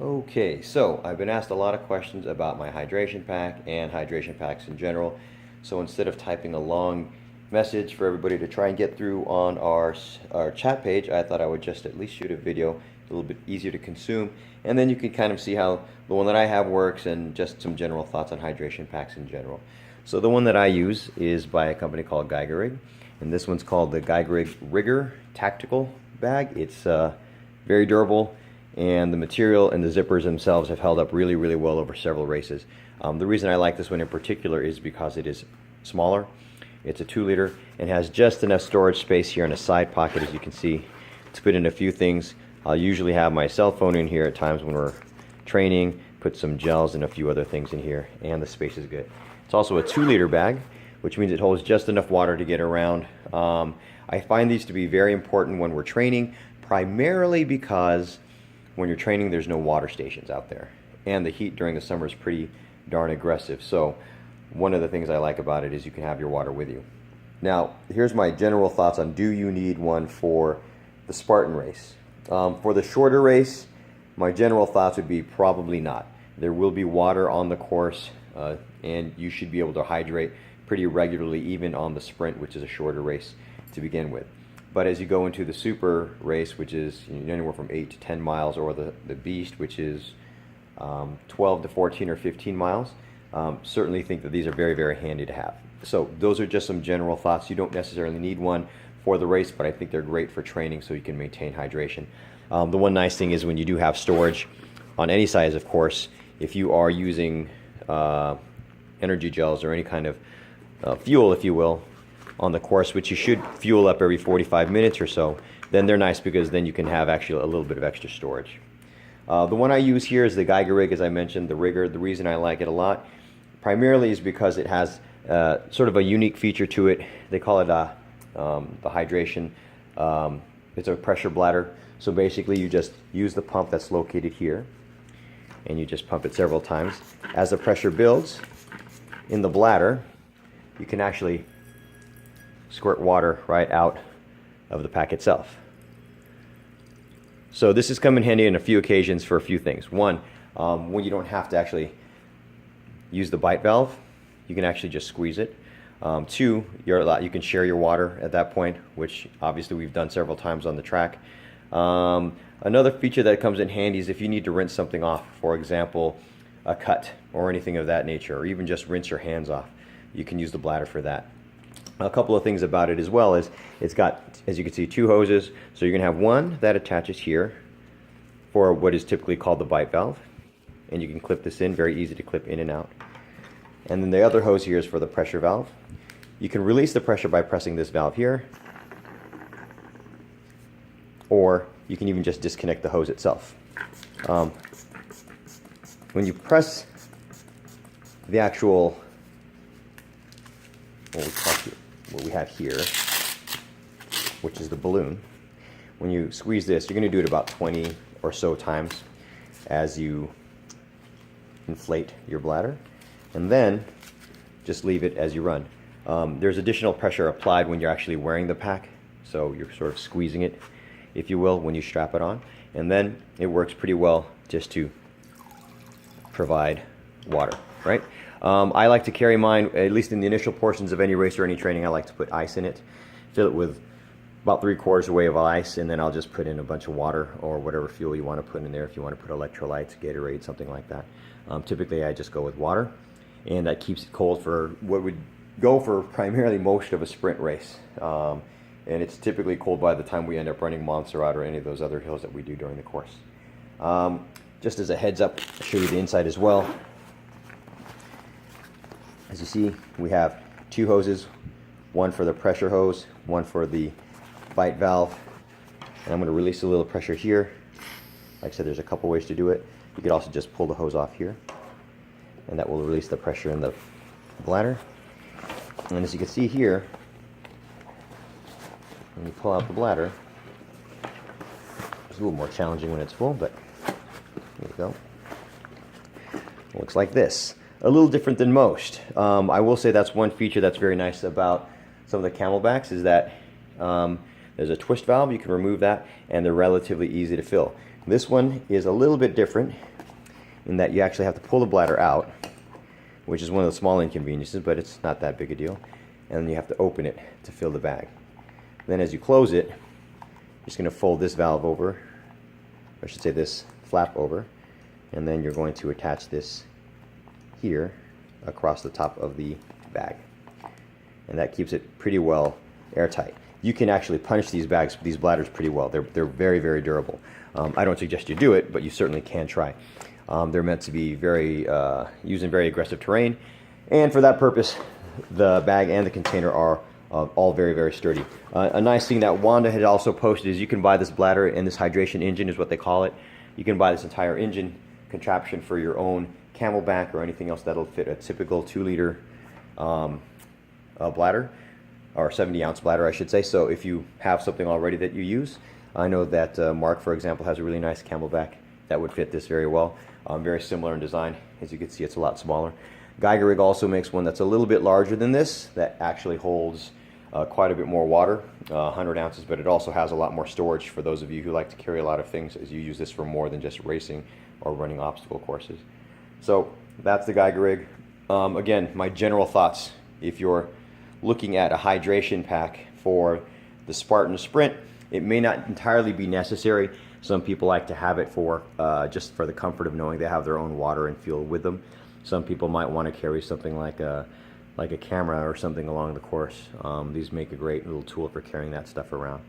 Okay, so I've been asked a lot of questions about my hydration pack and hydration packs in general. So instead of typing a long message for everybody to try and get through on our chat page, I thought I would just at least shoot a video a little bit easier to consume, and then you can kind of see how the one that I have works and just some general thoughts on hydration packs in general. So the one that I use is by a company called Geigerrig, and this one's called the Geigerrig Rigger Tactical Bag. It's very durable, and the material and the zippers themselves have held up really, really well over several races. The reason I like this one in particular is because it is smaller. It's a 2-liter and has just enough storage space here in a side pocket, as you can see, to put in a few things. I'll usually have my cell phone in here at times when we're training, put some gels and a few other things in here, and the space is good. It's also a 2-liter bag, which means it holds just enough water to get around. I find these to be very important when we're training, primarily because when you're training there's no water stations out there, and the heat during the summer is pretty darn aggressive. So one of the things I like about it is you can have your water with you. Now here's my general thoughts on, do you need one for the Spartan race? For the shorter race, my general thoughts would be probably not. There will be water on the course, and you should be able to hydrate pretty regularly even on the sprint, which is a shorter race to begin with. But as you go into the super race, which is anywhere from 8 to 10 miles, or the beast, which is 12 to 14 or 15 miles, certainly think that these are very, very handy to have. So those are just some general thoughts. You don't necessarily need one for the race, but I think they're great for training so you can maintain hydration. The one nice thing is when you do have storage on any size, of course, if you are using energy gels or any kind of fuel, if you will, on the course, which you should fuel up every 45 minutes or so, then they're nice because then you can have actually a little bit of extra storage. The one I use here is the Geigerrig, as I mentioned, the Rigger. The reason I like it a lot primarily is because it has sort of a unique feature to it. They call it the hydration. It's a pressure bladder. So basically you just use the pump that's located here, and you just pump it several times. As the pressure builds in the bladder, you can actually squirt water right out of the pack itself. So this has come in handy on a few occasions for a few things. One, when you don't have to actually use the bite valve, you can actually just squeeze it. Two, you can share your water at that point, which obviously we've done several times on the track. Another feature that comes in handy is if you need to rinse something off, for example, a cut or anything of that nature, or even just rinse your hands off, you can use the bladder for that. A couple of things about it as well is it's got, as you can see, 2 hoses. So you're going to have one that attaches here for what is typically called the bite valve, and you can clip this in, very easy to clip in and out. And then the other hose here is for the pressure valve. You can release the pressure by pressing this valve here, or you can even just disconnect the hose itself. When you press the actual, what we have here, which is the balloon, when you squeeze this, you're going to do it about 20 or so times as you inflate your bladder, and then just leave it as you run. There's additional pressure applied when you're actually wearing the pack, so you're sort of squeezing it, if you will, when you strap it on, and then it works pretty well just to provide water, right? I like to carry mine, at least in the initial portions of any race or any training, I like to put ice in it, fill it with about 3/4 weight of ice, and then I'll just put in a bunch of water or whatever fuel you want to put in there. If you want to put electrolytes, Geigerrig, something like that. Typically I just go with water, and that keeps it cold for what would go for primarily most of a sprint race. And it's typically cold by the time we end up running Montserrat or any of those other hills that we do during the course. Just as a heads up, I'll show you the inside as well. As you see, we have 2 hoses, one for the pressure hose, one for the bite valve. And I'm going to release a little pressure here. Like I said, there's a couple ways to do it. You could also just pull the hose off here, and that will release the pressure in the bladder. And as you can see here, when you pull out the bladder, it's a little more challenging when it's full, but there you go. It looks like this. A little different than most. I will say that's one feature that's very nice about some of the Camelbacks, is that there's a twist valve. You can remove that, and they're relatively easy to fill. This one is a little bit different in that you actually have to pull the bladder out, which is one of the small inconveniences, but it's not that big a deal. And then you have to open it to fill the bag. Then as you close it, you're just going to fold this valve over, or I should say this flap over, and then you're going to attach this here across the top of the bag. And that keeps it pretty well airtight. You can actually punch these bladders pretty well. They're very, very durable. I don't suggest you do it, but you certainly can try. They're meant to be used in very aggressive terrain, and for that purpose, the bag and the container are all very, very sturdy. A nice thing that Wanda had also posted is you can buy this bladder, and this hydration engine is what they call it. You can buy this entire engine contraption for your own Camelback or anything else that'll fit a typical 2-liter bladder, or 70-ounce bladder, I should say. So if you have something already that you use, I know that Mark, for example, has a really nice Camelback that would fit this very well. Very similar in design. As you can see, it's a lot smaller. Geigerrig also makes one that's a little bit larger than this, that actually holds quite a bit more water, 100 ounces, but it also has a lot more storage for those of you who like to carry a lot of things, as you use this for more than just racing or running obstacle courses. So that's the Geigerrig. Again, my general thoughts, if you're looking at a hydration pack for the Spartan Sprint, it may not entirely be necessary. Some people like to have it for just for the comfort of knowing they have their own water and fuel with them. Some people might want to carry something like a camera or something along the course. These make a great little tool for carrying that stuff around.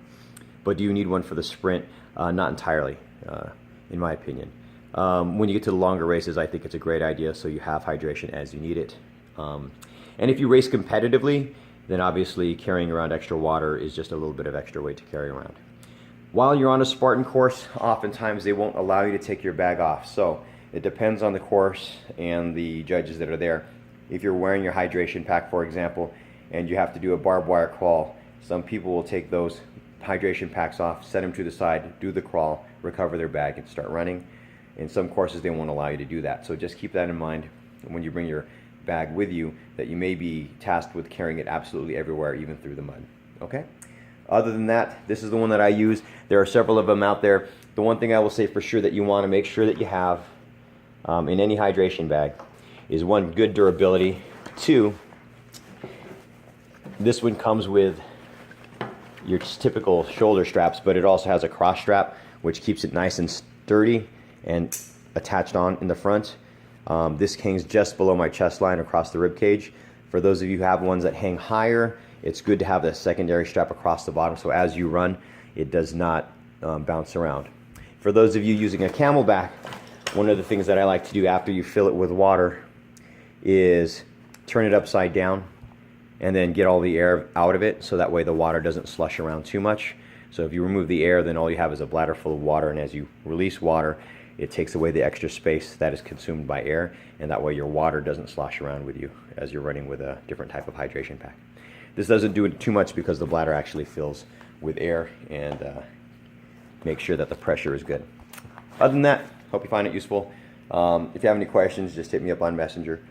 But do you need one for the sprint? Not entirely, in my opinion. When you get to the longer races, I think it's a great idea, so you have hydration as you need it. And if you race competitively, then obviously carrying around extra water is just a little bit of extra weight to carry around. While you're on a Spartan course, oftentimes they won't allow you to take your bag off. So it depends on the course and the judges that are there. If you're wearing your hydration pack, for example, and you have to do a barbed wire crawl, some people will take those hydration packs off, set them to the side, do the crawl, recover their bag, and start running. In some courses, they won't allow you to do that. So just keep that in mind when you bring your bag with you, that you may be tasked with carrying it absolutely everywhere, even through the mud. Okay? Other than that, this is the one that I use. There are several of them out there. The one thing I will say for sure that you want to make sure that you have in any hydration bag is, one, good durability. Two, this one comes with your typical shoulder straps, but it also has a cross strap, which keeps it nice and sturdy and attached on in the front. This hangs just below my chest line across the rib cage. For those of you who have ones that hang higher, it's good to have the secondary strap across the bottom, so as you run, it does not bounce around. For those of you using a Camelback, one of the things that I like to do after you fill it with water is turn it upside down and then get all the air out of it, so that way the water doesn't slush around too much. So if you remove the air, then all you have is a bladder full of water, and as you release water, it takes away the extra space that is consumed by air, and that way your water doesn't slosh around with you as you're running with a different type of hydration pack. This doesn't do it too much because the bladder actually fills with air and make sure that the pressure is good. Other than that, hope you find it useful. If you have any questions, just hit me up on Messenger.